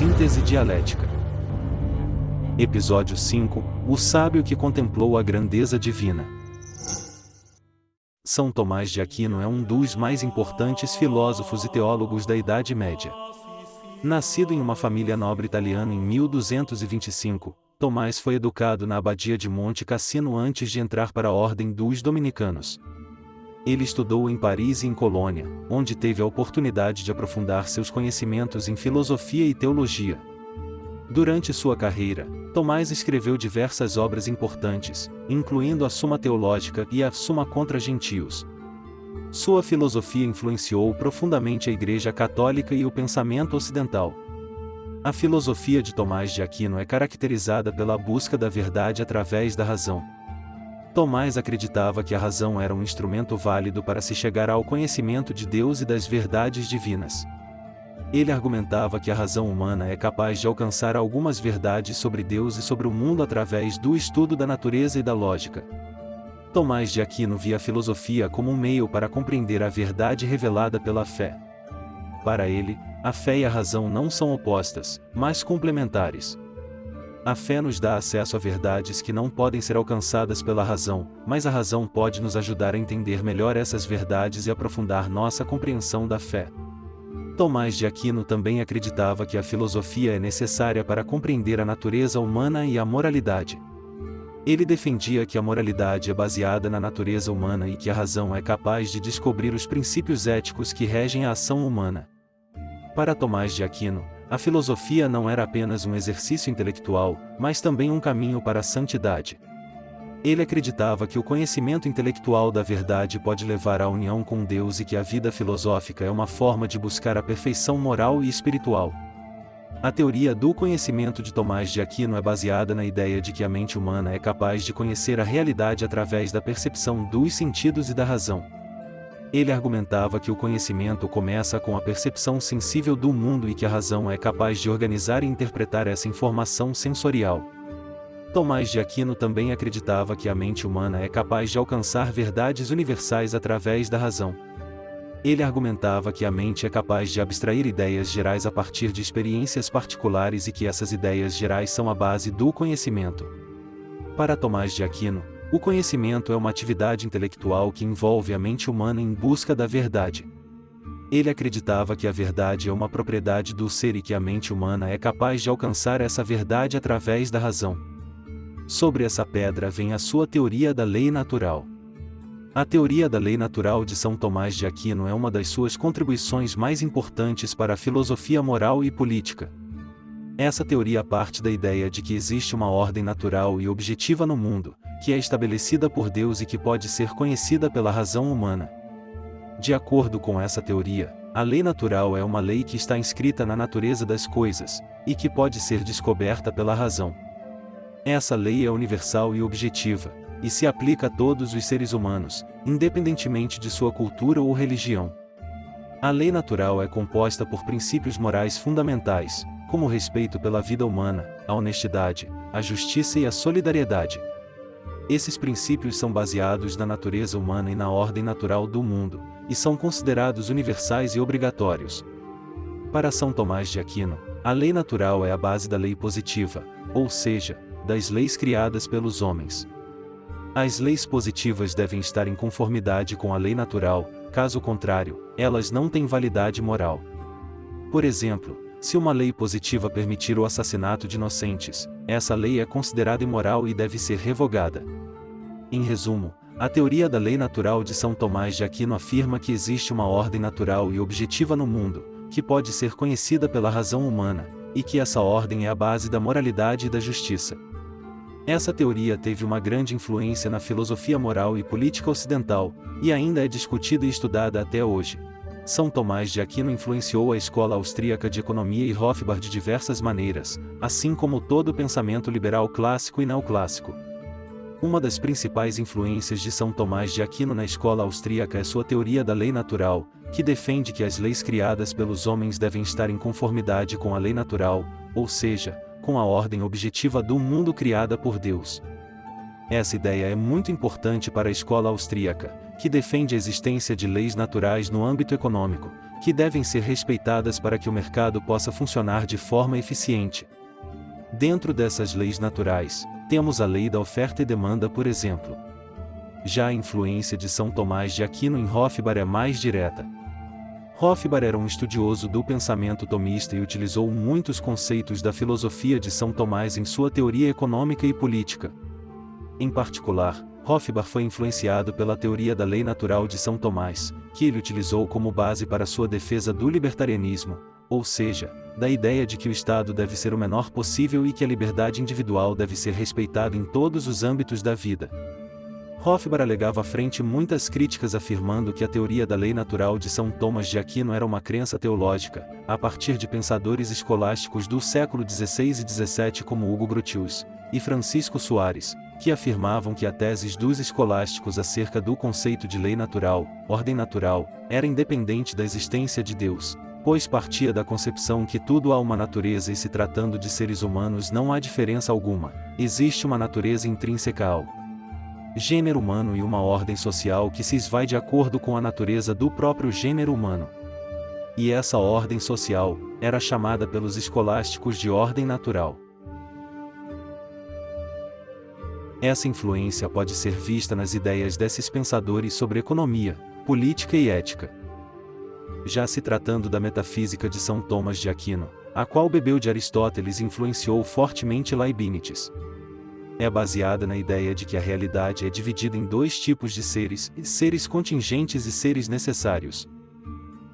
síntese dialética. Episódio 5 – O sábio que contemplou a grandeza divina. São Tomás de Aquino é um dos mais importantes filósofos e teólogos da Idade Média. Nascido em uma família nobre italiana em 1225, Tomás foi educado na abadia de Monte Cassino antes de entrar para a ordem dos dominicanos. Ele estudou em Paris e em Colônia, onde teve a oportunidade de aprofundar seus conhecimentos em filosofia e teologia. Durante sua carreira, Tomás escreveu diversas obras importantes, incluindo a Suma Teológica e a Suma contra Gentios. Sua filosofia influenciou profundamente a Igreja Católica e o pensamento ocidental. A filosofia de Tomás de Aquino é caracterizada pela busca da verdade através da razão. Tomás acreditava que a razão era um instrumento válido para se chegar ao conhecimento de Deus e das verdades divinas. Ele argumentava que a razão humana é capaz de alcançar algumas verdades sobre Deus e sobre o mundo através do estudo da natureza e da lógica. Tomás de Aquino via a filosofia como um meio para compreender a verdade revelada pela fé. Para ele, a fé e a razão não são opostas, mas complementares. A fé nos dá acesso a verdades que não podem ser alcançadas pela razão, mas a razão pode nos ajudar a entender melhor essas verdades e aprofundar nossa compreensão da fé. Tomás de Aquino também acreditava que a filosofia é necessária para compreender a natureza humana e a moralidade. Ele defendia que a moralidade é baseada na natureza humana e que a razão é capaz de descobrir os princípios éticos que regem a ação humana. Para Tomás de Aquino, a filosofia não era apenas um exercício intelectual, mas também um caminho para a santidade. Ele acreditava que o conhecimento intelectual da verdade pode levar à união com Deus e que a vida filosófica é uma forma de buscar a perfeição moral e espiritual. A teoria do conhecimento de Tomás de Aquino é baseada na ideia de que a mente humana é capaz de conhecer a realidade através da percepção dos sentidos e da razão. Ele argumentava que o conhecimento começa com a percepção sensível do mundo e que a razão é capaz de organizar e interpretar essa informação sensorial. Tomás de Aquino também acreditava que a mente humana é capaz de alcançar verdades universais através da razão. Ele argumentava que a mente é capaz de abstrair ideias gerais a partir de experiências particulares e que essas ideias gerais são a base do conhecimento. Para Tomás de Aquino, o conhecimento é uma atividade intelectual que envolve a mente humana em busca da verdade. Ele acreditava que a verdade é uma propriedade do ser e que a mente humana é capaz de alcançar essa verdade através da razão. Sobre essa pedra vem a sua teoria da lei natural. A teoria da lei natural de São Tomás de Aquino é uma das suas contribuições mais importantes para a filosofia moral e política. Essa teoria parte da ideia de que existe uma ordem natural e objetiva no mundo, que é estabelecida por Deus e que pode ser conhecida pela razão humana. De acordo com essa teoria, a lei natural é uma lei que está inscrita na natureza das coisas, e que pode ser descoberta pela razão. Essa lei é universal e objetiva, e se aplica a todos os seres humanos, independentemente de sua cultura ou religião. A lei natural é composta por princípios morais fundamentais, como o respeito pela vida humana, a honestidade, a justiça e a solidariedade. Esses princípios são baseados na natureza humana e na ordem natural do mundo, e são considerados universais e obrigatórios. Para São Tomás de Aquino, a lei natural é a base da lei positiva, ou seja, das leis criadas pelos homens. As leis positivas devem estar em conformidade com a lei natural, caso contrário, elas não têm validade moral. Por exemplo, se uma lei positiva permitir o assassinato de inocentes, essa lei é considerada imoral e deve ser revogada. Em resumo, a teoria da lei natural de São Tomás de Aquino afirma que existe uma ordem natural e objetiva no mundo, que pode ser conhecida pela razão humana, e que essa ordem é a base da moralidade e da justiça. Essa teoria teve uma grande influência na filosofia moral e política ocidental, e ainda é discutida e estudada até hoje. São Tomás de Aquino influenciou a escola austríaca de economia e Rothbard de diversas maneiras, assim como todo o pensamento liberal clássico e neoclássico. Uma das principais influências de São Tomás de Aquino na escola austríaca é sua teoria da lei natural, que defende que as leis criadas pelos homens devem estar em conformidade com a lei natural, ou seja, com a ordem objetiva do mundo criada por Deus. Essa ideia é muito importante para a escola austríaca, que defende a existência de leis naturais no âmbito econômico, que devem ser respeitadas para que o mercado possa funcionar de forma eficiente. Dentro dessas leis naturais, temos a lei da oferta e demanda, por exemplo. Já a influência de São Tomás de Aquino em Hofbauer é mais direta. Hofbauer era um estudioso do pensamento tomista e utilizou muitos conceitos da filosofia de São Tomás em sua teoria econômica e política. Em particular, Hofbauer foi influenciado pela teoria da lei natural de São Tomás, que ele utilizou como base para sua defesa do libertarianismo, ou seja, da ideia de que o Estado deve ser o menor possível e que a liberdade individual deve ser respeitada em todos os âmbitos da vida. Hofbauer alegava à frente muitas críticas afirmando que a teoria da lei natural de São Tomás de Aquino era uma crença teológica, a partir de pensadores escolásticos do século XVI e XVII como Hugo Grotius e Francisco Soares, que afirmavam que a tese dos escolásticos acerca do conceito de lei natural, ordem natural, era independente da existência de Deus, pois partia da concepção que tudo há uma natureza e se tratando de seres humanos não há diferença alguma, existe uma natureza intrínseca ao gênero humano e uma ordem social que se esvai de acordo com a natureza do próprio gênero humano. E essa ordem social era chamada pelos escolásticos de ordem natural. Essa influência pode ser vista nas ideias desses pensadores sobre economia, política e ética. Já se tratando da metafísica de São Tomás de Aquino, a qual bebeu de Aristóteles e influenciou fortemente Leibniz. É baseada na ideia de que a realidade é dividida em dois tipos de seres, seres contingentes e seres necessários.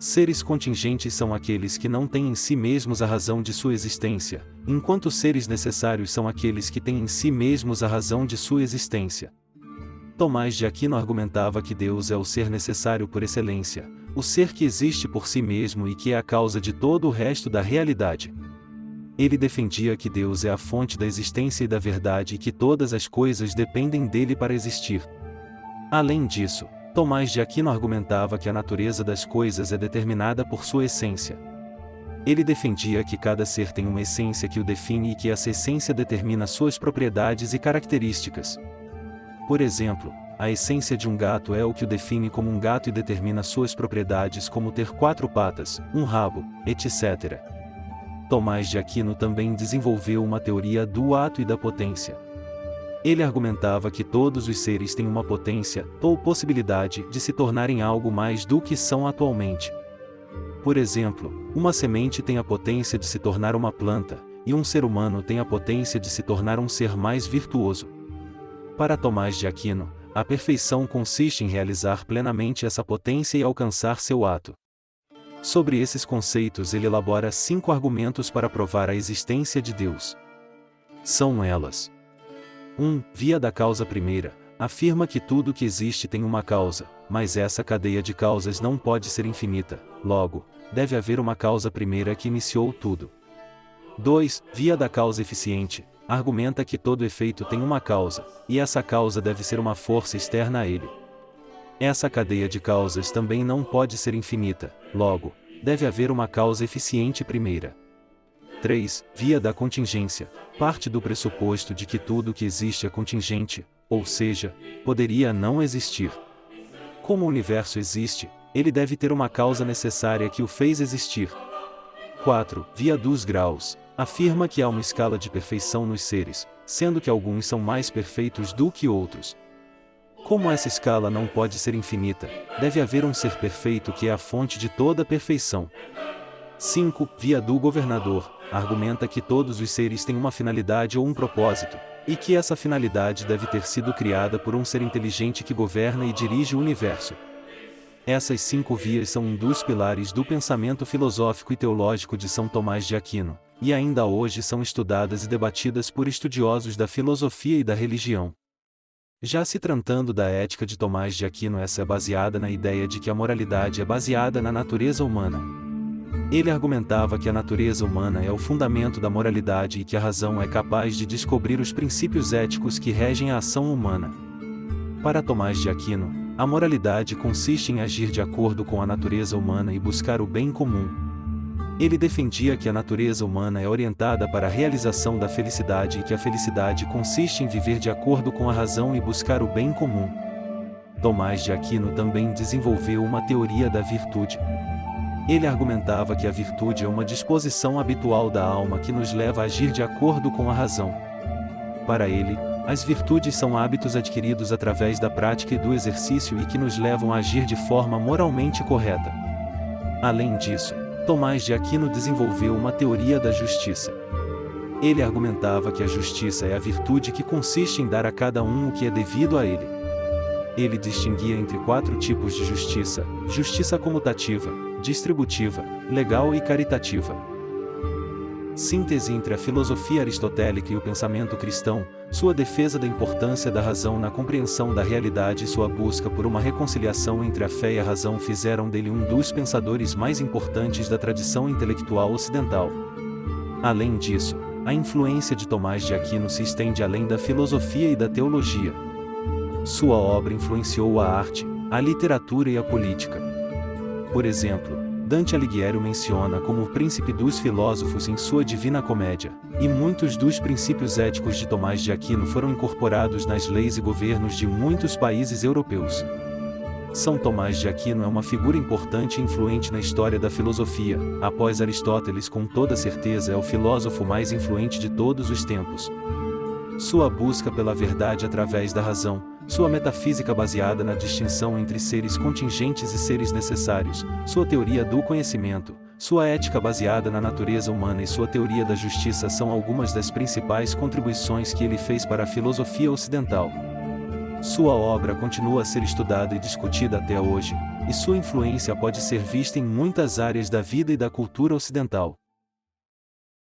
Seres contingentes são aqueles que não têm em si mesmos a razão de sua existência, enquanto seres necessários são aqueles que têm em si mesmos a razão de sua existência. Tomás de Aquino argumentava que Deus é o ser necessário por excelência, o ser que existe por si mesmo e que é a causa de todo o resto da realidade. Ele defendia que Deus é a fonte da existência e da verdade e que todas as coisas dependem dele para existir. Além disso, Tomás de Aquino argumentava que a natureza das coisas é determinada por sua essência. Ele defendia que cada ser tem uma essência que o define e que essa essência determina suas propriedades e características. Por exemplo, a essência de um gato é o que o define como um gato e determina suas propriedades como ter 4 patas, um rabo, etc. Tomás de Aquino também desenvolveu uma teoria do ato e da potência. Ele argumentava que todos os seres têm uma potência, ou possibilidade, de se tornarem algo mais do que são atualmente. Por exemplo, uma semente tem a potência de se tornar uma planta, e um ser humano tem a potência de se tornar um ser mais virtuoso. Para Tomás de Aquino, a perfeição consiste em realizar plenamente essa potência e alcançar seu ato. Sobre esses conceitos ele elabora 5 argumentos para provar a existência de Deus. São elas: 1. Via da causa primeira, afirma que tudo que existe tem uma causa, mas essa cadeia de causas não pode ser infinita, logo, deve haver uma causa primeira que iniciou tudo. 2. Via da causa eficiente, argumenta que todo efeito tem uma causa, e essa causa deve ser uma força externa a ele. Essa cadeia de causas também não pode ser infinita, logo, deve haver uma causa eficiente primeira. 3. Via da contingência, parte do pressuposto de que tudo que existe é contingente, ou seja, poderia não existir. Como o universo existe, ele deve ter uma causa necessária que o fez existir. 4. Via dos graus, afirma que há uma escala de perfeição nos seres, sendo que alguns são mais perfeitos do que outros. Como essa escala não pode ser infinita, deve haver um ser perfeito que é a fonte de toda a perfeição. 5. Via do governador, argumenta que todos os seres têm uma finalidade ou um propósito, e que essa finalidade deve ter sido criada por um ser inteligente que governa e dirige o universo. Essas 5 vias são um dos pilares do pensamento filosófico e teológico de São Tomás de Aquino, e ainda hoje são estudadas e debatidas por estudiosos da filosofia e da religião. Já se tratando da ética de Tomás de Aquino, essa é baseada na ideia de que a moralidade é baseada na natureza humana. Ele argumentava que a natureza humana é o fundamento da moralidade e que a razão é capaz de descobrir os princípios éticos que regem a ação humana. Para Tomás de Aquino, a moralidade consiste em agir de acordo com a natureza humana e buscar o bem comum. Ele defendia que a natureza humana é orientada para a realização da felicidade e que a felicidade consiste em viver de acordo com a razão e buscar o bem comum. Tomás de Aquino também desenvolveu uma teoria da virtude. Ele argumentava que a virtude é uma disposição habitual da alma que nos leva a agir de acordo com a razão. Para ele, as virtudes são hábitos adquiridos através da prática e do exercício e que nos levam a agir de forma moralmente correta. Além disso, Tomás de Aquino desenvolveu uma teoria da justiça. Ele argumentava que a justiça é a virtude que consiste em dar a cada um o que é devido a ele. Ele distinguia entre 4 tipos de justiça: justiça comutativa, distributiva, legal e caritativa. Síntese entre a filosofia aristotélica e o pensamento cristão, sua defesa da importância da razão na compreensão da realidade e sua busca por uma reconciliação entre a fé e a razão fizeram dele um dos pensadores mais importantes da tradição intelectual ocidental. Além disso, a influência de Tomás de Aquino se estende além da filosofia e da teologia. Sua obra influenciou a arte, a literatura e a política. Por exemplo, Dante Alighieri o menciona como o príncipe dos filósofos em sua Divina Comédia, e muitos dos princípios éticos de Tomás de Aquino foram incorporados nas leis e governos de muitos países europeus. São Tomás de Aquino é uma figura importante e influente na história da filosofia. Após Aristóteles, com toda certeza é o filósofo mais influente de todos os tempos. Sua busca pela verdade através da razão, sua metafísica baseada na distinção entre seres contingentes e seres necessários, sua teoria do conhecimento, sua ética baseada na natureza humana e sua teoria da justiça são algumas das principais contribuições que ele fez para a filosofia ocidental. Sua obra continua a ser estudada e discutida até hoje, e sua influência pode ser vista em muitas áreas da vida e da cultura ocidental.